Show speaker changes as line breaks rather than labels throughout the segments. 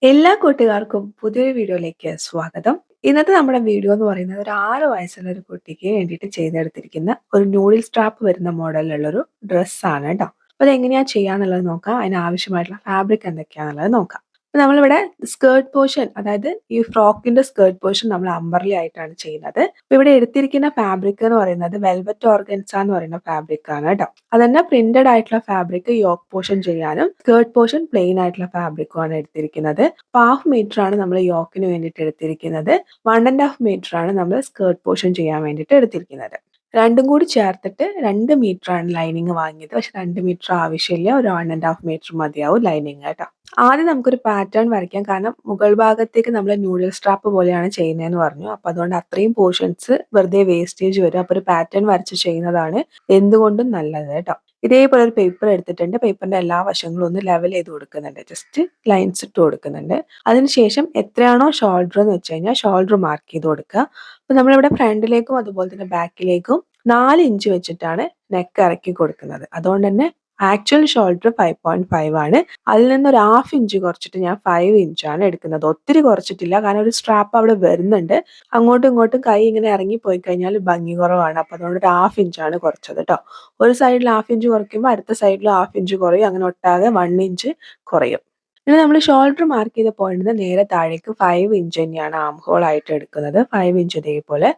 എല്ലാ കൂട്ടുകാർക്കും പുതിയൊരു വീഡിയോയിലേക്ക് സ്വാഗതം. ഇന്നത്തെ നമ്മുടെ വീഡിയോ എന്ന് പറയുന്നത് ഒരു 6 വയസ്സുള്ള ഒരു കുട്ടിക്ക് വേണ്ടിയിട്ട് ചെയ്തെടുത്തിരിക്കുന്ന ഒരു നൂഡിൽസ് സ്ട്രാപ്പ് വരുന്ന മോഡലിലുള്ളൊരു ഡ്രസ്സാണ് ട്ടോ. അപ്പോൾ അതെങ്ങനെയാ ചെയ്യാന്നുള്ളത് നോക്കാം. അതിനാവശ്യമായിട്ടുള്ള ഫാബ്രിക് എന്തൊക്കെയാന്നുള്ളത് നോക്കാം. അപ്പോൾ നമ്മളിവിടെ സ്കേർട്ട് പോർഷൻ അതായത് ഈ ഫ്രോക്കിന്റെ സ്കേർട്ട് പോർഷൻ നമ്മൾ അംബർല ആയിട്ടാണ് ചെയ്യുന്നത്. അപ്പോൾ ഇവിടെ എടുത്തിരിക്കുന്ന ഫാബ്രിക് എന്ന് പറയുന്നത് വെൽവെറ്റ് ഓർഗൻസ എന്ന് പറയുന്ന ഫാബ്രിക് ആണ് ട്ടോ. അതന്നെ പ്രിന്റഡ് ആയിട്ടുള്ള ഫാബ്രിക് യോക്ക് പോർഷൻ ചെയ്യാനും സ്കേർട്ട് പോർഷൻ പ്ലെയിൻ ആയിട്ടുള്ള ഫാബ്രിക്കും ആണ് എടുത്തിരിക്കുന്നത്. 1/2 മീറ്റർ ആണ് നമ്മൾ യോക്കിന് വേണ്ടിയിട്ട് എടുത്തിരിക്കുന്നത്. 1 1/2 മീറ്റർ ആണ് നമ്മൾ സ്കേർട്ട് പോർഷൻ ചെയ്യാൻ വേണ്ടിയിട്ട് എടുത്തിരിക്കുന്നത്. രണ്ടും കൂടി ചേർത്തിട്ട് 2 മീറ്റർ ആണ് ലൈനിങ് വാങ്ങിയത്. പക്ഷെ 2 മീറ്റർ ആവശ്യമില്ല. ഒരു 1 1/2 മീറ്റർ മതിയാവും ലൈനിങ് കേട്ടോ. ആദ്യം നമുക്കൊരു പാറ്റേൺ വരയ്ക്കാം. കാരണം മുകൾ ഭാഗത്തേക്ക് നമ്മൾ നൂഡിൽ സ്ട്രാപ്പ് പോലെയാണ് ചെയ്യുന്നതെന്ന് പറഞ്ഞു. അപ്പോൾ അതുകൊണ്ട് അത്രയും പോർഷൻസ് വെറുതെ വേസ്റ്റേജ് വരും. അപ്പോൾ ഒരു പാറ്റേൺ വരച്ച് ചെയ്യുന്നതാണ് എന്തുകൊണ്ടും നല്ലത് കേട്ടോ. ഇതേപോലെ ഒരു പേപ്പർ എടുത്തിട്ടുണ്ട്. പേപ്പറിന്റെ എല്ലാ വശങ്ങളും ഒന്ന് ലെവൽ ചെയ്ത് കൊടുക്കുന്നുണ്ട്. ജസ്റ്റ് ലൈൻസ് ഇട്ട് കൊടുക്കുന്നുണ്ട്. അതിനുശേഷം എത്രയാണോ ഷോൾഡർ എന്ന് വെച്ച് കഴിഞ്ഞാൽ ഷോൾഡർ മാർക്ക് ചെയ്ത് കൊടുക്കുക. അപ്പോൾ നമ്മളിവിടെ ഫ്രണ്ടിലേക്കും അതുപോലെ തന്നെ ബാക്കിലേക്കും 4 ഇഞ്ച് വെച്ചിട്ടാണ് നെക്ക് ഇറക്കി കൊടുക്കുന്നത്. അതുകൊണ്ട് തന്നെ ആക്ച്വൽ ഷോൾഡർ 5.5 ആണ്. അതിൽ നിന്ന് ഒരു 1/2 ഇഞ്ച് കുറച്ചിട്ട് ഞാൻ 5 ഇഞ്ചാണ് എടുക്കുന്നത്. ഒത്തിരി കുറച്ചിട്ടില്ല. കാരണം ഒരു സ്ട്രാപ്പ് അവിടെ വരുന്നുണ്ട്. അങ്ങോട്ടും ഇങ്ങോട്ടും കൈ ഇങ്ങനെ ഇറങ്ങി പോയി കഴിഞ്ഞാൽ ഭംഗി കുറവാണ്. അപ്പോൾ അതുകൊണ്ട് ഒരു 1/2 ഇഞ്ചാണ് കുറച്ചത് ട്ടോ. ഒരു സൈഡിൽ 1/2 ഇഞ്ച് കുറയ്ക്കുമ്പോൾ അടുത്ത സൈഡിൽ 1/2 ഇഞ്ച് കുറയും. അങ്ങനെ ഒട്ടാകെ 1 ഇഞ്ച് കുറയും. ഇനി നമ്മൾ ഷോൾഡർ മാർക്ക് ചെയ്ത പോയിന്റിന് നേരെ താഴേക്ക് 5 ഇഞ്ച് തന്നെയാണ് ആം ഹോൾ ആയിട്ട് എടുക്കുന്നത്. 5 ഇഞ്ച് ഇതേപോലെ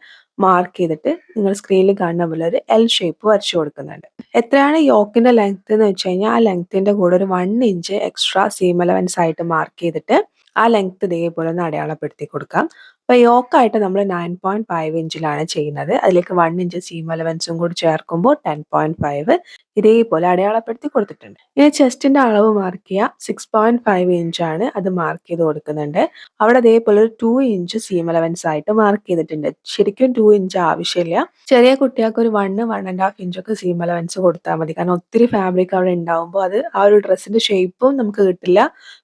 മാർക്ക് ചെയ്തിട്ട് നിങ്ങൾ സ്ക്രീനിൽ കാണുന്ന പോലെ ഒരു എൽ ഷേപ്പ് വരച്ചു കൊടുക്കുന്നുണ്ട്. എത്രയാണ് യോക്കിന്റെ ലെങ്ത് എന്ന് വെച്ച് കഴിഞ്ഞാൽ ആ ലെങ്ത്തിന്റെ കൂടെ ഒരു 1 ഇഞ്ച് എക്സ്ട്രാ സീം അലവൻസ് ആയിട്ട് മാർക്ക് ചെയ്തിട്ട് ആ ലെങ്ത് ഇതേപോലെ ഒന്ന് അടയാളപ്പെടുത്തി കൊടുക്കാം. അപ്പോൾ യോക്കായിട്ട് നമ്മൾ 9.5 ഇഞ്ചിലാണ് ചെയ്യുന്നത്. അതിലേക്ക് 1 ഇഞ്ച് സീം അലവൻസും കൂടി ചേർക്കുമ്പോൾ 10.5 ഇതേപോലെ അടയാളപ്പെടുത്തി കൊടുത്തിട്ടുണ്ട്. ഇനി ചെസ്റ്റിന്റെ അളവ് മാർക്ക് ചെയ്യുക. 6.5 ഇഞ്ചാണ്. അത് മാർക്ക് ചെയ്ത് കൊടുക്കുന്നുണ്ട്. അവിടെ അതേപോലെ ഒരു 2 ഇഞ്ച് സീം അലവൻസ് ആയിട്ട് മാർക്ക് ചെയ്തിട്ടുണ്ട്. ശരിക്കും 2 ഇഞ്ച് ആവശ്യമില്ല. ചെറിയ കുട്ടികൾക്ക് ഒരു 1 1.5 ഇഞ്ചൊക്കെ സീം അലവൻസ് കൊടുത്താൽ മതി. കാരണം ഒത്തിരി ഫാബ്രിക് അവിടെ ഉണ്ടാവുമ്പോൾ അത് ആ ഒരു ഡ്രസ്സിന്റെ ഷേപ്പും നമുക്ക് കിട്ടില്ല.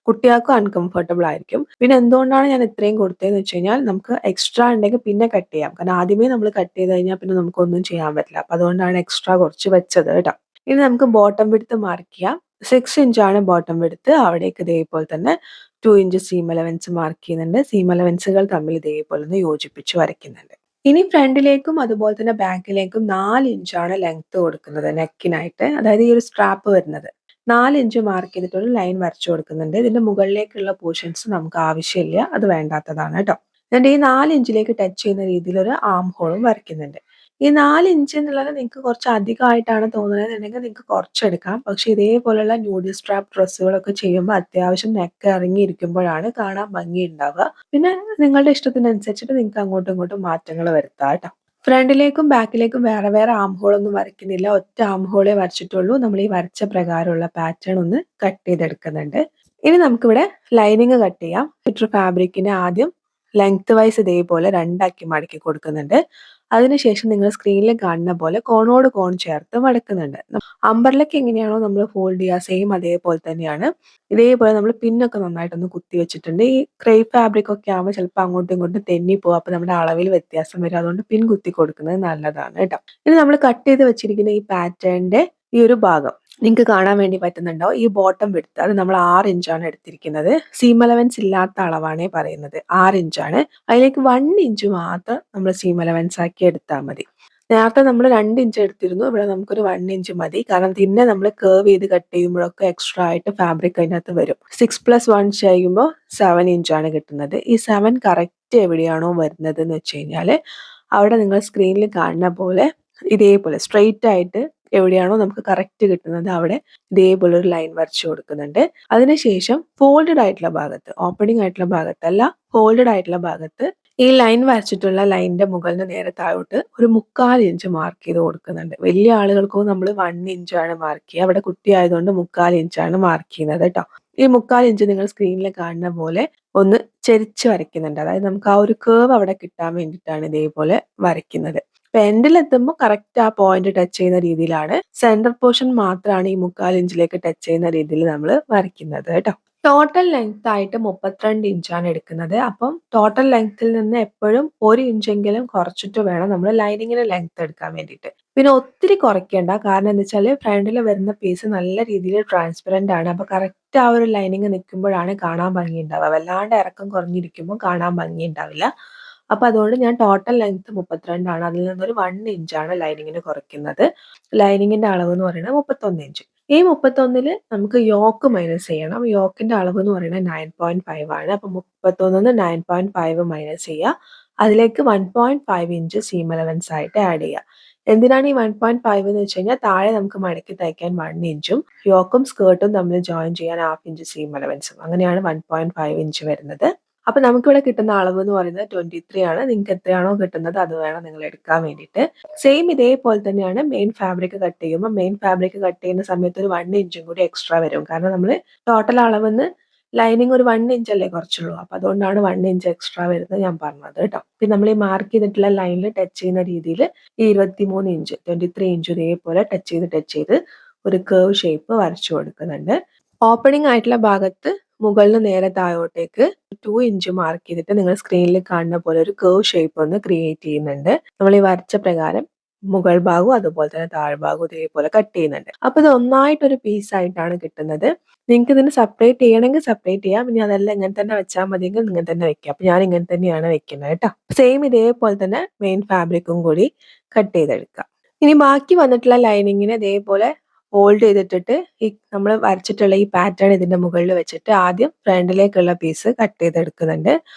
കുട്ടികൾക്കും അൺകംഫർട്ടബിൾ ആയിരിക്കും. പിന്നെ എന്തുകൊണ്ടാണ് ഞാൻ ഇത്രയും കൊടുത്തതെന്ന് വെച്ച് കഴിഞ്ഞാൽ നമുക്ക് എക്സ്ട്രാ ഉണ്ടെങ്കിൽ പിന്നെ കട്ട് ചെയ്യാം. കാരണം ആദ്യമേ നമ്മൾ കട്ട് ചെയ്ത് കഴിഞ്ഞാൽ പിന്നെ നമുക്കൊന്നും ചെയ്യാൻ പറ്റില്ല. അപ്പോൾ അതുകൊണ്ടാണ് എക്സ്ട്രാ കുറച്ച് വെച്ചത് കേട്ടോ. ഇനി നമുക്ക് ബോട്ടം വിഡ്ത്ത് മാർക്ക് ചെയ്യാം. 6 ഇഞ്ചാണ് ബോട്ടം വിഡ്ത്ത്. അവിടേക്ക് ഇതേപോലെ തന്നെ 2 ഇഞ്ച് സീം അലവൻസ് മാർക്ക് ചെയ്യുന്നുണ്ട്. സീം അലവൻസുകൾ തമ്മിൽ ഇതേപോലെ ഒന്ന് യോജിപ്പിച്ച് വരയ്ക്കുന്നുണ്ട്. ഇനി ഫ്രണ്ടിലേക്കും അതുപോലെ തന്നെ ബാക്കിലേക്കും 4 ഇഞ്ചാണ് ലെങ്ത് കൊടുക്കുന്നത് നെക്കിനായിട്ട്. അതായത് ഈ ഒരു സ്ട്രാപ്പ് വരുന്നത്. 4 ഇഞ്ച് മാർക്ക് ചെയ്തിട്ട് ഒരു ലൈൻ വരച്ചു കൊടുക്കുന്നുണ്ട്. ഇതിന്റെ മുകളിലേക്കുള്ള പോർഷൻസ് നമുക്ക് ആവശ്യമില്ല. അത് വേണ്ടാത്തതാണ് കേട്ടോ. എന്നിട്ട് ഈ 4 ഇഞ്ചിലേക്ക് ടച്ച് ചെയ്യുന്ന രീതിയിൽ ഒരു ആം ഹോളും വരയ്ക്കുന്നുണ്ട്. ഈ 4 ഇഞ്ച് എന്നുള്ളത് നിങ്ങൾക്ക് കുറച്ച് അധികമായിട്ടാണ് തോന്നുന്നതെന്നുണ്ടെങ്കിൽ നിങ്ങൾക്ക് കുറച്ചെടുക്കാം. പക്ഷെ ഇതേപോലെയുള്ള ന്യൂഡിൽ സ്ട്രാപ്പ് ഡ്രസ്സുകളൊക്കെ ചെയ്യുമ്പോൾ അത്യാവശ്യം നെക്ക് ഇറങ്ങിയിരിക്കുമ്പോഴാണ് കാണാൻ ഭംഗി ഉണ്ടാവുക. പിന്നെ നിങ്ങളുടെ ഇഷ്ടത്തിനനുസരിച്ചിട്ട് നിങ്ങൾക്ക് അങ്ങോട്ടും ഇങ്ങോട്ടും മാറ്റങ്ങൾ വരുത്താം കേട്ടോ. ഫ്രണ്ടിലേക്കും ബാക്കിലേക്കും വേറെ വേറെ ആം ഹോൾ ഒന്നും വരയ്ക്കുന്നില്ല. ഒറ്റ ആം ഹോളേ വരച്ചിട്ടുള്ളൂ. നമ്മൾ ഈ വരച്ച പ്രകാരമുള്ള പാറ്റേൺ ഒന്ന് കട്ട് ചെയ്തെടുക്കുന്നുണ്ട്. ഇനി നമുക്കിവിടെ ലൈനിങ് കട്ട് ചെയ്യാം. മീറ്റർ ഫാബ്രിക്കിനെ ആദ്യം ലെങ്ത് വൈസ് ഇതേപോലെ രണ്ടാക്കി മടക്കി കൊടുക്കുന്നുണ്ട്. അതിനുശേഷം നിങ്ങൾ സ്ക്രീനിൽ കാണുന്ന പോലെ കോണോട് കോൺ ചേർത്ത് മടക്കുന്നുണ്ട്. അമ്പർലക്ക് എങ്ങനെയാണോ നമ്മൾ ഫോൾഡ് ചെയ്യുക സെയിം അതേപോലെ തന്നെയാണ്. ഇതേപോലെ നമ്മൾ പിന്നൊക്കെ നന്നായിട്ടൊന്ന് കുത്തി വെച്ചിട്ടുണ്ട്. ഈ ക്രേപ്പ് ഫാബ്രിക് ഒക്കെ ആകുമ്പോൾ ചിലപ്പോൾ അങ്ങോട്ടും ഇങ്ങോട്ടും തെന്നി പോകും. അപ്പോൾ നമ്മുടെ അളവിൽ വ്യത്യാസം വരും. അതുകൊണ്ട് പിൻ കുത്തി കൊടുക്കുന്നത് നല്ലതാണ് കേട്ടോ. ഇനി നമ്മൾ കട്ട് ചെയ്ത് വെച്ചിരിക്കുന്ന ഈ പാറ്റേണിന്റെ ഈ ഒരു ഭാഗം നിങ്ങൾക്ക് കാണാൻ വേണ്ടി പറ്റുന്നുണ്ടാവും. ഈ ബോട്ടം വിഡ്ത്ത് അത് നമ്മൾ 6 ഇഞ്ചാണ് എടുത്തിരിക്കുന്നത്. സീം അലവൻസ് ഇല്ലാത്ത അളവാണേ പറയുന്നത്. 6 ഇഞ്ചാണ്. അതിലേക്ക് 1 ഇഞ്ച് മാത്രം നമ്മൾ സീം അലവൻസ് ആക്കി എടുത്താൽ മതി. നേരത്തെ നമ്മൾ 2 ഇഞ്ച് എടുത്തിരുന്നു. ഇവിടെ നമുക്കൊരു 1 ഇഞ്ച് മതി. കാരണം പിന്നെ നമ്മൾ കർവ് ചെയ്ത് കട്ട് ചെയ്യുമ്പോഴൊക്കെ എക്സ്ട്രാ ആയിട്ട് ഫാബ്രിക് അതിനകത്ത് വരും. 6+1 ചെയ്യുമ്പോൾ 7 ഇഞ്ചാണ് കിട്ടുന്നത്. ഈ 7 കറക്റ്റ് എവിടെയാണോ വരുന്നത് എന്ന് വെച്ച് കഴിഞ്ഞാൽ അവിടെ നിങ്ങൾ സ്ക്രീനിൽ കാണുന്ന പോലെ ഇതേപോലെ സ്ട്രെയിറ്റ് ആയിട്ട് എവിടെയാണോ നമുക്ക് കറക്റ്റ് കിട്ടുന്നത് അവിടെ ഇതേപോലെ ഒരു ലൈൻ വരച്ചു കൊടുക്കുന്നുണ്ട്. അതിനുശേഷം ഫോൾഡഡ് ആയിട്ടുള്ള ഭാഗത്ത് ഓപ്പണിംഗ് ആയിട്ടുള്ള ഭാഗത്തല്ല ഫോൾഡഡ് ആയിട്ടുള്ള ഭാഗത്ത് ഈ ലൈൻ വരച്ചിട്ടുള്ള ലൈനിന്റെ മുകളിന് നേരെ താഴോട്ട് ഒരു 1/4 ഇഞ്ച് മാർക്ക് ചെയ്ത് കൊടുക്കുന്നുണ്ട്. വലിയ ആളുകൾക്കും നമ്മൾ 1 ഇഞ്ചാണ് മാർക്ക് ചെയ്യുക. അവിടെ കുട്ടി ആയതുകൊണ്ട് 1/4 ഇഞ്ചാണ് മാർക്ക് ചെയ്യുന്നത് കേട്ടോ. ഈ 1/4 ഇഞ്ച് നിങ്ങൾ സ്ക്രീനിൽ കാണുന്ന പോലെ ഒന്ന് ചെരിച്ച് വരയ്ക്കുന്നുണ്ട്. അതായത് നമുക്ക് ആ ഒരു കേർവ് അവിടെ കിട്ടാൻ വേണ്ടിയിട്ടാണ് ഇതേപോലെ വരയ്ക്കുന്നത്. അപ്പൊ എൻഡിലെത്തുമ്പോൾ കറക്റ്റ് ആ പോയിന്റ് ടച്ച് ചെയ്യുന്ന രീതിയിലാണ്. സെന്റർ പോർഷൻ മാത്രമാണ് ഈ 1/4 ഇഞ്ചിലേക്ക് ടച്ച് ചെയ്യുന്ന രീതിയിൽ നമ്മൾ വരയ്ക്കുന്നത് കേട്ടോ. ടോട്ടൽ ലെങ്ത് ആയിട്ട് 32 ഇഞ്ചാണ് എടുക്കുന്നത്. അപ്പം ടോട്ടൽ ലെങ്ത്തിൽ നിന്ന് എപ്പോഴും 1 ഇഞ്ചെങ്കിലും കുറച്ചിട്ട് വേണം നമ്മൾ ലൈനിങ്ങിന് ലെങ്ത് എടുക്കാൻ വേണ്ടിയിട്ട്. പിന്നെ ഒത്തിരി കുറയ്ക്കണ്ട. കാരണം എന്താച്ചാല് ഫ്രണ്ടില് വരുന്ന പീസ് നല്ല രീതിയില് ട്രാൻസ്പെറന്റ് ആണ്. അപ്പൊ കറക്റ്റ് ആ ഒരു ലൈനിങ് നിക്കുമ്പഴാണ് കാണാൻ ഭംഗിയുണ്ടാവുക. വല്ലാണ്ട് ഇറക്കം കുറഞ്ഞിരിക്കുമ്പോ കാണാൻ ഭംഗിയുണ്ടാവില്ല. അപ്പൊ അതുകൊണ്ട് ഞാൻ ടോട്ടൽ ലെങ്ത്ത് 32 ആണ്. അതിൽ നിന്നൊരു 1 ഇഞ്ചാണ് ലൈനിങ്ങിന് കുറയ്ക്കുന്നത്. ലൈനിങ്ങിന്റെ അളവെന്ന് പറയുന്നത് 31 ഇഞ്ച്. ഈ 31ല് നമുക്ക് യോക്ക് മൈനസ് ചെയ്യണം. യോക്കിന്റെ അളവെന്ന് പറയുന്നത് 9.5 ആണ്. അപ്പൊ 31ന്ന് 9.5 മൈനസ് ചെയ്യുക. അതിലേക്ക് 1.5 ഇഞ്ച് സീം അലവൻസ് ആയിട്ട് ആഡ് ചെയ്യുക. എന്തിനാണ് ഈ 1.5 എന്ന് വെച്ച് കഴിഞ്ഞാൽ താഴെ നമുക്ക് മടക്കി തയ്ക്കാൻ 1 ഇഞ്ചും യോക്കും സ്കേർട്ടും തമ്മിൽ ജോയിൻ ചെയ്യാൻ 1/2 ഇഞ്ച് സീം അലവൻസും. അങ്ങനെയാണ് 1.5 ഇഞ്ച് വരുന്നത്. അപ്പൊ നമുക്കിവിടെ കിട്ടുന്ന അളവ് എന്ന് പറയുന്നത് 23 ആണ്. നിങ്ങൾക്ക് എത്രയാണോ കിട്ടുന്നത് അത് വേണം നിങ്ങൾ എടുക്കാൻ വേണ്ടിയിട്ട്. സെയിം ഇതേപോലെ തന്നെയാണ് മെയിൻ ഫാബ്രിക് കട്ട് ചെയ്യുമ്പോൾ മെയിൻ ഫാബ്രിക് കട്ട് ചെയ്യുന്ന സമയത്ത് ഒരു 1 ഇഞ്ചും കൂടി എക്സ്ട്രാ വരും. കാരണം നമ്മൾ ടോട്ടൽ അളവെന്ന് ലൈനിങ് ഒരു 1 ഇഞ്ച് അല്ലേ കുറച്ചുള്ളൂ. അപ്പൊ അതുകൊണ്ടാണ് 1 ഇഞ്ച് എക്സ്ട്രാ വരുന്നത് ഞാൻ പറഞ്ഞത് കേട്ടോ. പിന്നെ നമ്മൾ ഈ മാർക്ക് ചെയ്തിട്ടുള്ള ലൈനിൽ ടച്ച് ചെയ്യുന്ന രീതിയിൽ ഈ 23 ഇഞ്ച് 23 ഇഞ്ച് ഇതേപോലെ ടച്ച് ചെയ്ത് ഒരു കർവ് ഷേപ്പ് വരച്ചു കൊടുക്കുന്നുണ്ട്. ഓപ്പണിംഗ് ആയിട്ടുള്ള ഭാഗത്ത് മുകളിൽ നേരെ താഴോട്ടേക്ക് 2 ഇഞ്ച് മാർക്ക് ചെയ്തിട്ട് നിങ്ങൾ സ്ക്രീനിൽ കാണുന്ന പോലെ ഒരു കർവ് ഷേപ്പ് ഒന്ന് ക്രിയേറ്റ് ചെയ്യുന്നുണ്ട്. നമ്മൾ ഈ വരച്ച പ്രകാരം മുകൾ ഭാഗവും അതുപോലെ തന്നെ താഴ്ഭാഗവും ഇതേപോലെ കട്ട് ചെയ്യുന്നുണ്ട്. അപ്പൊ ഇത് ഒന്നായിട്ടൊരു പീസ് ആയിട്ടാണ് കിട്ടുന്നത്. നിങ്ങൾക്ക് ഇതിന് സെപ്പറേറ്റ് ചെയ്യണമെങ്കിൽ സെപ്പറേറ്റ് ചെയ്യാം. ഇനി അതല്ല ഇങ്ങനെ തന്നെ വെച്ചാൽ മതിയെങ്കിൽ ഇങ്ങനെ തന്നെ വെക്കാം. അപ്പൊ ഞാൻ ഇങ്ങനെ തന്നെയാണ് വെക്കുന്നത് കേട്ടോ. സെയിം ഇതേപോലെ തന്നെ മെയിൻ ഫാബ്രിക്കും കൂടി കട്ട് ചെയ്തെടുക്കാം. ഇനി ബാക്കി വന്നിട്ടുള്ള ലൈനിങ്ങിനെ ഇതേപോലെ ഫോൾഡ് ചെയ്തിട്ടിട്ട് ഈ നമ്മൾ വരച്ചിട്ടുള്ള ഈ പാറ്റേൺ ഇതിന്റെ മുകളിൽ വെച്ചിട്ട് ആദ്യം ഫ്രണ്ടിലേക്കുള്ള പീസ് കട്ട് ചെയ്തെടുക്കുന്നുണ്ട്.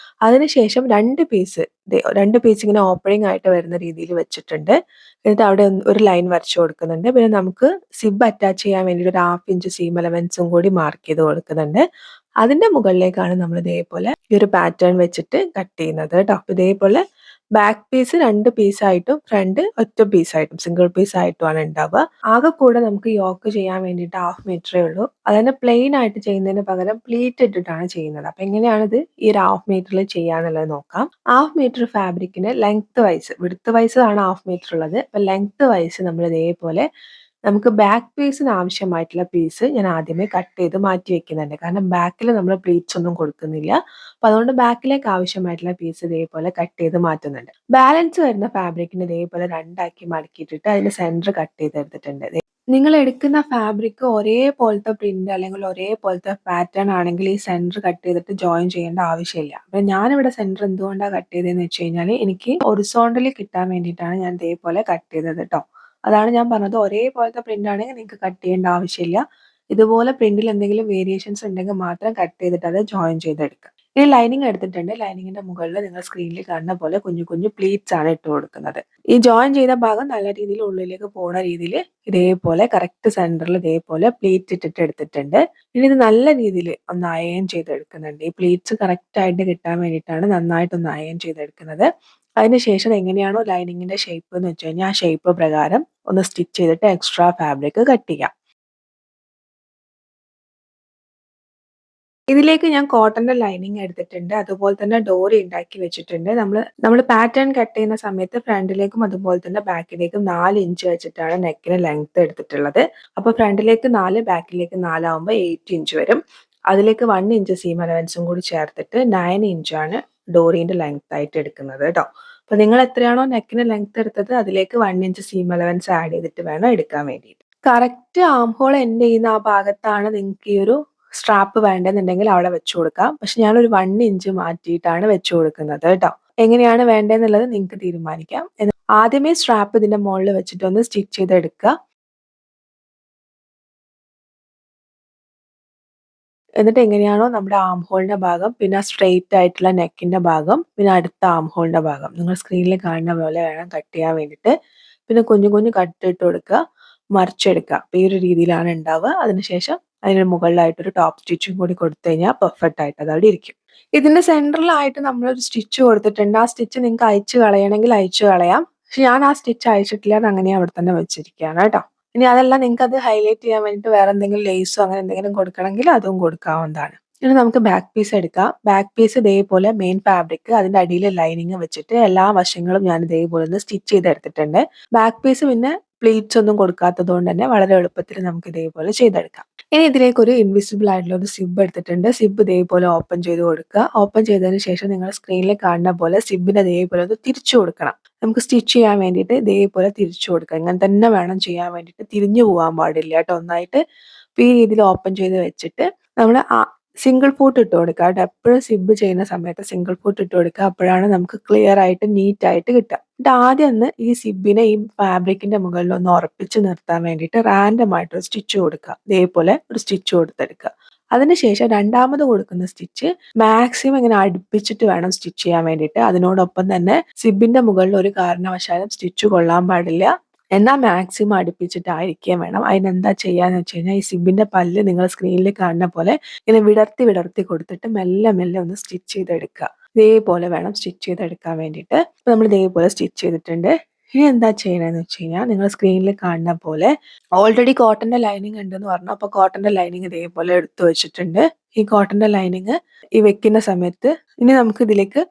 അതിനുശേഷം രണ്ട് പീസ് ഇങ്ങനെ ഓപ്പണിംഗ് ആയിട്ട് വരുന്ന രീതിയിൽ വെച്ചിട്ടുണ്ട്. എന്നിട്ട് അവിടെ ഒരു ലൈൻ വരച്ചു കൊടുക്കുന്നുണ്ട്. പിന്നെ നമുക്ക് സിബ് അറ്റാച്ച് ചെയ്യാൻ വേണ്ടിയിട്ട് ഒരു 1/2 ഇഞ്ച് സീം അലവൻസും കൂടി മാർക്ക് ചെയ്ത് കൊടുക്കുന്നുണ്ട്. അതിന്റെ മുകളിലേക്കാണ് നമ്മൾ ഇതേപോലെ ഈ ഒരു പാറ്റേൺ വെച്ചിട്ട് കട്ട് ചെയ്യുന്നത് കേട്ടോ. ഇതേപോലെ ബാക്ക് പീസ് 2 പീസായിട്ടും ഫ്രണ്ട് ഒറ്റ പീസായിട്ടും സിംഗിൾ പീസായിട്ടുമാണ് ഉണ്ടാവുക. ആകെ കൂടെ നമുക്ക് യോക്ക് ചെയ്യാൻ വേണ്ടിയിട്ട് 1/2 മീറ്ററേ ഉള്ളൂ. അതന്നെ പ്ലെയിൻ ആയിട്ട് ചെയ്യുന്നതിന് പകരം പ്ലീറ്റ് ഇട്ടിട്ടാണ് ചെയ്യുന്നത്. അപ്പൊ എങ്ങനെയാണിത് ഈ ഒരു 1/2 മീറ്ററിൽ ചെയ്യാന്നുള്ളത് നോക്കാം. 1/2 മീറ്റർ ഫാബ്രിക്കിന് ലെങ്ത് വൈസ് വിഡ്ത്ത് വൈസ് ആണ് 1/2 മീറ്റർ ഉള്ളത്. അപ്പൊ ലെങ്ത് വൈസ് നമ്മൾ ഇതേപോലെ നമുക്ക് ബാക്ക് പീസിന് ആവശ്യമായിട്ടുള്ള പീസ് ഞാൻ ആദ്യമേ കട്ട് ചെയ്ത് മാറ്റി വെക്കുന്നുണ്ട്. കാരണം ബാക്കിൽ നമ്മൾ പ്ലീറ്റ്സ് ഒന്നും കൊടുക്കുന്നില്ല. അപ്പൊ അതുകൊണ്ട് ബാക്കിലേക്ക് ആവശ്യമായിട്ടുള്ള പീസ് ഇതേപോലെ കട്ട് ചെയ്ത് മാറ്റുന്നുണ്ട്. ബാലൻസ് വരുന്ന ഫാബ്രിക്കിന് ഇതേപോലെ രണ്ടാക്കി മടക്കിയിട്ടിട്ട് അതിന്റെ സെന്റർ കട്ട് ചെയ്തെടുത്തിട്ടുണ്ട്. നിങ്ങൾ എടുക്കുന്ന ഫാബ്രിക് ഒരേപോലത്തെ പ്രിന്റ് അല്ലെങ്കിൽ ഒരേപോലത്തെ പാറ്റേൺ ആണെങ്കിൽ ഈ സെന്റർ കട്ട് ചെയ്തിട്ട് ജോയിൻ ചെയ്യേണ്ട ആവശ്യമില്ല. അപ്പൊ ഞാനിവിടെ സെന്റർ എന്തുകൊണ്ടാണ് കട്ട് ചെയ്തതെന്ന് വെച്ച് കഴിഞ്ഞാൽ എനിക്ക് ഹൊറിസോണ്ടലി കിട്ടാൻ വേണ്ടിയിട്ടാണ് ഞാൻ ഇതേപോലെ കട്ട് ചെയ്തത് കേട്ടോ. അതാണ് ഞാൻ പറഞ്ഞത് ഒരേപോലത്തെ പ്രിന്റ് ആണെങ്കിൽ നിങ്ങൾക്ക് കട്ട് ചെയ്യേണ്ട ആവശ്യമില്ല. ഇതുപോലെ പ്രിന്റിൽ എന്തെങ്കിലും വേരിയേഷൻസ് ഉണ്ടെങ്കിൽ മാത്രം കട്ട് ചെയ്തിട്ട് അത് ജോയിൻ ചെയ്തെടുക്കുക. ഇനി ലൈനിങ് എടുത്തിട്ടുണ്ട്. ലൈനിങ്ങിന്റെ മുകളിൽ നിങ്ങൾ സ്ക്രീനിൽ കാണുന്ന പോലെ കുഞ്ഞു കുഞ്ഞു പ്ലീറ്റ്സ് ആണ് ഇട്ട് കൊടുക്കുന്നത്. ഈ ജോയിൻ ചെയ്ത ഭാഗം നല്ല രീതിയിൽ ഉള്ളിലേക്ക് പോകുന്ന രീതിയിൽ ഇതേപോലെ കറക്റ്റ് സെന്ററിൽ ഇതേപോലെ പ്ലീറ്റ് ഇട്ടിട്ട് എടുത്തിട്ടുണ്ട്. ഇനി ഇത് നല്ല രീതിയിൽ ഒന്ന് അയൺ ചെയ്തെടുക്കുന്നുണ്ട്. ഈ പ്ലീറ്റ്സ് കറക്റ്റ് ആയിട്ട് കിട്ടാൻ വേണ്ടിയിട്ടാണ് നന്നായിട്ടൊന്ന് അയൺ ചെയ്തെടുക്കുന്നത്. അതിനുശേഷം എങ്ങനെയാണോ ലൈനിങ്ങിന്റെ ഷേപ്പ് എന്ന് വെച്ച് കഴിഞ്ഞാൽ ആ ഷേപ്പ് പ്രകാരം ഒന്ന് സ്റ്റിച്ച് ചെയ്തിട്ട് എക്സ്ട്രാ ഫാബ്രിക് കട്ട് ചെയ്യാം. ഇതിലേക്ക് ഞാൻ കോട്ടന്റെ ലൈനിങ് എടുത്തിട്ടുണ്ട്. അതുപോലെ തന്നെ ഡോറി ഉണ്ടാക്കി വെച്ചിട്ടുണ്ട്. നമ്മൾ പാറ്റേൺ കട്ട് ചെയ്യുന്ന സമയത്ത് ഫ്രണ്ടിലേക്കും അതുപോലെ തന്നെ ബാക്കിലേക്കും 4 ഇഞ്ച് വെച്ചിട്ടാണ് നെക്കിന് ലെങ്ത് എടുത്തിട്ടുള്ളത്. അപ്പോൾ ഫ്രണ്ടിലേക്ക് 4 ബാക്കിലേക്ക് 4 ആവുമ്പോൾ 8 ഇഞ്ച് വരും. അതിലേക്ക് 1 ഇഞ്ച് സീം അലവൻസും കൂടി ചേർത്തിട്ട് 9 ഇഞ്ചാണ് ഡോറിന്റെ ലെങ്ത് ആയിട്ട് എടുക്കുന്നത് കേട്ടോ. അപ്പോൾ നിങ്ങൾ എത്രയാണോ നെക്കിന് ലെങ്ത് എടുത്തത് അതിലേക്ക് 1 ഇഞ്ച് സീം അലവൻസ് ആഡ് ചെയ്തിട്ട് വേണം എടുക്കാൻ വേണ്ടിയിട്ട്. കറക്റ്റ് ആം ഹോൾ എൻഡ് ചെയ്യുന്ന ആ ഭാഗത്താണ് നിങ്ങൾക്ക് ഈ ഒരു സ്ട്രാപ്പ് വേണ്ടെന്നുണ്ടെങ്കിൽ അവിടെ വെച്ച് കൊടുക്കാം. പക്ഷെ ഞാനൊരു 1 ഇഞ്ച് മാറ്റിയിട്ടാണ് വെച്ച് കൊടുക്കുന്നത് കേട്ടോ. എങ്ങനെയാണ് വേണ്ടതെന്നുള്ളത് നിങ്ങൾക്ക് തീരുമാനിക്കാം. ആദ്യമേ സ്ട്രാപ്പ് ഇതിന്റെ മുകളിൽ വെച്ചിട്ട് ഒന്ന് സ്റ്റിച്ച് ചെയ്തെടുക്കുക. എന്നിട്ട് എങ്ങനെയാണോ നമ്മുടെ ആം ഹോളിന്റെ ഭാഗം, പിന്നെ സ്ട്രെയിറ്റ് ആയിട്ടുള്ള നെക്കിന്റെ ഭാഗം, പിന്നെ അടുത്ത ആം ഹോളിന്റെ ഭാഗം നിങ്ങൾ സ്ക്രീനിൽ കാണുന്ന പോലെ വേണം കട്ട് ചെയ്യാൻ വേണ്ടിയിട്ട്. പിന്നെ കുഞ്ഞു കുഞ്ഞു കട്ട് ഇട്ട് കൊടുക്കുക, മറിച്ചെടുക്കുക. അപ്പൊ ഈ ഒരു രീതിയിലാണ് ഉണ്ടാവുക. അതിനുശേഷം അതിന് മുകളിലായിട്ടൊരു ടോപ്പ് സ്റ്റിച്ചും കൂടി കൊടുത്തു കഴിഞ്ഞാൽ പെർഫെക്റ്റ് ആയിട്ട് അത് അവിടെ ഇരിക്കും. ഇതിന്റെ സെന്ററിലായിട്ട് നമ്മളൊരു സ്റ്റിച്ച് കൊടുത്തിട്ടുണ്ട്. ആ സ്റ്റിച്ച് നിങ്ങൾക്ക് അയച്ചു കളയണമെങ്കിൽ അയച്ചു കളയാം. പക്ഷെ ഞാൻ ആ സ്റ്റിച്ച് അയച്ചിട്ടില്ല, അത് അങ്ങനെ അവിടെ തന്നെ വെച്ചിരിക്കുകയാണ് കേട്ടോ. ഇനി അതല്ല നിങ്ങൾക്ക് അത് ഹൈലൈറ്റ് ചെയ്യാൻ വേണ്ടിയിട്ട് വേറെ എന്തെങ്കിലും ലേസോ അങ്ങനെ എന്തെങ്കിലും കൊടുക്കണമെങ്കിൽ അതും കൊടുക്കാവുന്നതാണ്. ഇനി നമുക്ക് ബാക്ക് പീസ് എടുക്കാം. ബാക്ക് പീസ് ഇതേപോലെ മെയിൻ ഫാബ്രിക് അതിന്റെ അടിയിൽ ലൈനിങ് വെച്ചിട്ട് എല്ലാ വശങ്ങളും ഞാൻ ഇതേപോലെ ഒന്ന് സ്റ്റിച്ച് ചെയ്തെടുത്തിട്ടുണ്ട്. ബാക്ക് പീസ് പിന്നെ പ്ലീറ്റ്സ് ഒന്നും കൊടുക്കാത്തത് കൊണ്ട് തന്നെ വളരെ എളുപ്പത്തിൽ നമുക്ക് ഇതേപോലെ ചെയ്തെടുക്കാം. ഇനി ഇതിലേക്ക് ഒരു ഇൻവിസിബിൾ ആയിട്ടുള്ള ഒരു സിബ് എടുത്തിട്ടുണ്ട്. സിബ് ഇതേപോലെ ഓപ്പൺ ചെയ്ത് കൊടുക്കുക. ഓപ്പൺ ചെയ്തതിന് ശേഷം നിങ്ങൾ സ്ക്രീനിൽ കാണുന്ന പോലെ സിബിന് ഇതേപോലെ ഒന്ന് തിരിച്ചു കൊടുക്കണം. നമുക്ക് സ്റ്റിച്ച് ചെയ്യാൻ വേണ്ടിയിട്ട് ഇതേപോലെ തിരിച്ചു കൊടുക്കുക. ഇങ്ങനെ തന്നെ വേണം ചെയ്യാൻ വേണ്ടിയിട്ട്. തിരിഞ്ഞു പോകാൻ പാടില്ല കേട്ടോ. ഒന്നായിട്ട് ഈ രീതിയിൽ ഓപ്പൺ ചെയ്ത് വെച്ചിട്ട് നമ്മൾ സിംഗിൾ ഫൂട്ട് ഇട്ട് കൊടുക്കുക കേട്ടോ. എപ്പോഴും സിബ് ചെയ്യുന്ന സമയത്ത് സിംഗിൾ ഫൂട്ട് ഇട്ട് കൊടുക്കുക. അപ്പോഴാണ് നമുക്ക് ക്ലിയർ ആയിട്ട് നീറ്റ് ആയിട്ട് കിട്ടുക. എന്നിട്ട് ആദ്യം ഒന്ന് ഈ സിബിനെ ഈ ഫാബ്രിക്കിന്റെ മുകളിൽ ഒന്ന് ഉറപ്പിച്ച് നിർത്താൻ വേണ്ടിയിട്ട് റാൻഡം ആയിട്ട് ഒരു സ്റ്റിച്ച് കൊടുക്കുക. ഇതേപോലെ ഒരു സ്റ്റിച്ച് കൊടുത്തെടുക്കുക. അതിനുശേഷം രണ്ടാമത് കൊടുക്കുന്ന സ്റ്റിച്ച് മാക്സിമം ഇങ്ങനെ അടുപ്പിച്ചിട്ട് വേണം സ്റ്റിച്ച് ചെയ്യാൻ വേണ്ടിയിട്ട്. അതിനോടൊപ്പം തന്നെ സിബിന്റെ മുകളിൽ ഒരു കാരണവശാലും സ്റ്റിച്ച് കൊള്ളാൻ പാടില്ല. എന്നാൽ മാക്സിമം അടുപ്പിച്ചിട്ടായിരിക്കുകയും വേണം. അതിനെന്താ ചെയ്യാന്ന് വെച്ച് കഴിഞ്ഞാൽ ഈ സിബിന്റെ പല്ല് നിങ്ങൾ സ്ക്രീനിൽ കാണുന്ന പോലെ ഇങ്ങനെ വിടർത്തി വിടർത്തി കൊടുത്തിട്ട് മെല്ലെ മെല്ലെ ഒന്ന് സ്റ്റിച്ച് ചെയ്തെടുക്കുക. ഇതേപോലെ വേണം സ്റ്റിച്ച് ചെയ്തെടുക്കാൻ വേണ്ടിയിട്ട്. ഇപ്പൊ നമ്മൾ ഇതേപോലെ സ്റ്റിച്ച് ചെയ്തിട്ടുണ്ട്. ഇനി എന്താ ചെയ്യണമെന്ന് വെച്ച് കഴിഞ്ഞാൽ നിങ്ങൾ സ്ക്രീനിൽ കാണുന്ന പോലെ ഓൾറെഡി കോട്ടന്റെ ലൈനിങ് ഉണ്ടെന്ന് പറഞ്ഞു. അപ്പോൾ കോട്ടന്റെ ലൈനിങ് ഇതേപോലെ എടുത്തു വെച്ചിട്ടുണ്ട്. ഈ കോട്ടന്റെ ലൈനിങ് ഈ വെക്കുന്ന സമയത്ത് ഇനി നമുക്ക് ഇതിലേക്ക്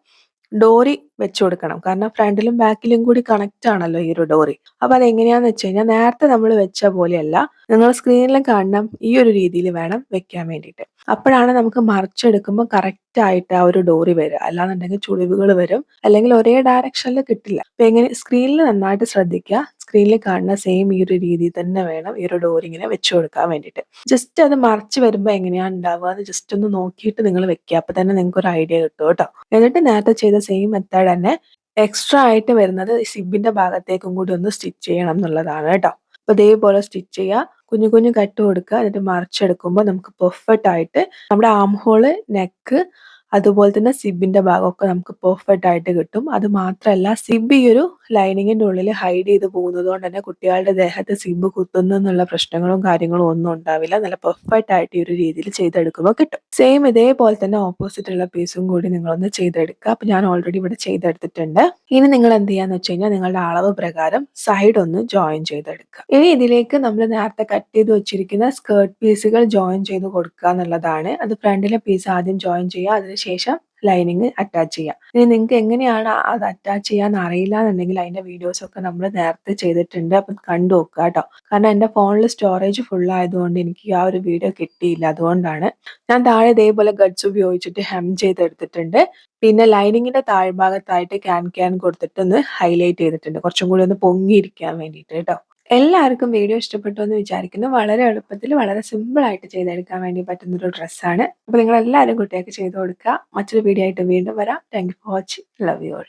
ഡോറി വെച്ച് കൊടുക്കണം. കാരണം ഫ്രണ്ടിലും ബാക്കിലും കൂടി കണക്റ്റ് ആണല്ലോ ഈ ഒരു ഡോറി. അപ്പൊ അതെങ്ങനെയാന്ന് വെച്ച് കഴിഞ്ഞാൽ നേരത്തെ നമ്മൾ വെച്ച പോലെയല്ല, നിങ്ങൾ സ്ക്രീനിലും കാണണം ഈ ഒരു രീതിയിൽ വേണം വെക്കാൻ വേണ്ടിയിട്ട്. അപ്പോഴാണ് നമുക്ക് മറിച്ചെടുക്കുമ്പോൾ കറക്റ്റ് ആയിട്ട് ആ ഒരു ഡോറി വരിക. അല്ലാന്നുണ്ടെങ്കിൽ ചുളിവുകൾ വരും, അല്ലെങ്കിൽ ഒരേ ഡയറക്ഷനിൽ കിട്ടില്ല. അപ്പൊ എങ്ങനെ സ്ക്രീനിൽ നന്നായിട്ട് ശ്രദ്ധിക്കുക. സ്ക്രീനിൽ കാണുന്ന സെയിം ഈ ഒരു രീതിയിൽ തന്നെ വേണം ഈ ഒരു ഡോറി ഇങ്ങനെ വെച്ച് കൊടുക്കാൻ വേണ്ടിയിട്ട്. ജസ്റ്റ് അത് മറിച്ച് വരുമ്പോൾ എങ്ങനെയാണ് ഉണ്ടാവുക എന്ന് ജസ്റ്റ് ഒന്ന് നോക്കിയിട്ട് നിങ്ങൾ വെക്കുക. അപ്പൊ തന്നെ നിങ്ങൾക്ക് ഒരു ഐഡിയ കിട്ടും കേട്ടോ. എന്നിട്ട് നേരത്തെ ചെയ്ത സെയിം മെത്തേഡ് തന്നെ എക്സ്ട്രാ ആയിട്ട് വരുന്നത് സിബിന്റെ ഭാഗത്തേക്കും കൂടി ഒന്ന് സ്റ്റിച്ച് ചെയ്യണം എന്നുള്ളതാണ് കേട്ടോ. അപ്പൊ ഇതേപോലെ സ്റ്റിച്ച് ചെയ്യുക. കുഞ്ഞു കുഞ്ഞു കട്ട് കൊടുക്കുക. എന്നിട്ട് മറിച്ചെടുക്കുമ്പോൾ നമുക്ക് പെർഫെക്റ്റ് ആയിട്ട് നമ്മുടെ ആം ഹോള്, നെക്ക്, അതുപോലെ തന്നെ സിബിന്റെ ഭാഗമൊക്കെ നമുക്ക് പെർഫെക്റ്റ് ആയിട്ട് കിട്ടും. അത് മാത്രമല്ല സിബ് ഈ ഒരു ലൈനിങ്ങിന്റെ ഉള്ളിൽ ഹൈഡ് ചെയ്ത് പോകുന്നത് കൊണ്ട് തന്നെ കുട്ടികളുടെ ദേഹത്ത് സിബ് കുത്തുന്നു എന്നുള്ള പ്രശ്നങ്ങളും കാര്യങ്ങളും ഒന്നും ഉണ്ടാവില്ല. നല്ല പെർഫെക്റ്റ് ആയിട്ട് ഈ ഒരു രീതിയിൽ ചെയ്തെടുക്കുമ്പോൾ കിട്ടും. സെയിം ഇതേപോലെ തന്നെ ഓപ്പോസിറ്റ് ഉള്ള പീസും കൂടി നിങ്ങളൊന്ന് ചെയ്തെടുക്കുക. അപ്പൊ ഞാൻ ഓൾറെഡി ഇവിടെ ചെയ്തെടുത്തിട്ടുണ്ട്. ഇനി നിങ്ങൾ എന്ത് ചെയ്യാന്ന് വെച്ച് കഴിഞ്ഞാൽ നിങ്ങളുടെ അളവ് പ്രകാരം സൈഡ് ഒന്ന് ജോയിൻ ചെയ്തെടുക്കുക. ഇനി ഇതിലേക്ക് നമ്മൾ നേരത്തെ കട്ട് ചെയ്ത് വെച്ചിരിക്കുന്ന സ്കേർട്ട് പീസുകൾ ജോയിൻ ചെയ്ത് കൊടുക്കുക എന്നുള്ളതാണ്. അത് ഫ്രണ്ടിലെ പീസ് ആദ്യം ജോയിൻ ചെയ്യുക. അതിനുശേഷം ലൈനിങ് അറ്റാച്ച് ചെയ്യുക. ഇനി നിങ്ങൾക്ക് എങ്ങനെയാണ് അത് അറ്റാച്ച് ചെയ്യാൻ അറിയില്ല എന്നുണ്ടെങ്കിൽ അതിന്റെ വീഡിയോസ് ഒക്കെ നമ്മൾ നേരത്തെ ചെയ്തിട്ടുണ്ട്. അപ്പം കണ്ടു നോക്കുക കേട്ടോ. കാരണം എൻ്റെ ഫോണിൽ സ്റ്റോറേജ് ഫുൾ ആയതുകൊണ്ട് എനിക്ക് ആ ഒരു വീഡിയോ കിട്ടിയില്ല. അതുകൊണ്ടാണ് ഞാൻ താഴെ ഇതേപോലെ ഗഡ്സ് ഉപയോഗിച്ചിട്ട് ഹെം ചെയ്തെടുത്തിട്ടുണ്ട്. പിന്നെ ലൈനിങ്ങിന്റെ താഴ്ഭാഗത്തായിട്ട് ക്യാൻ കൊടുത്തിട്ട് ഒന്ന് ഹൈലൈറ്റ് ചെയ്തിട്ടുണ്ട്. കുറച്ചും കൂടി ഒന്ന് പൊങ്ങിയിരിക്കാൻ വേണ്ടിയിട്ട് കേട്ടോ. എല്ലാവർക്കും വീഡിയോ ഇഷ്ടപ്പെട്ടു എന്ന് വിചാരിക്കുന്നു. വളരെ എളുപ്പത്തിൽ വളരെ സിമ്പിൾ ആയിട്ട് ചെയ്തെടുക്കാൻ വേണ്ടി പറ്റുന്ന ഒരു ഡ്രസ്സാണ്. അപ്പോൾ നിങ്ങൾ എല്ലാവരും കുട്ടികൾക്ക് ചെയ്ത് കൊടുക്കുക. മറ്റൊരു വീഡിയോ ആയിട്ട് വീണ്ടും വരാം. Thank you for watching. Love you all.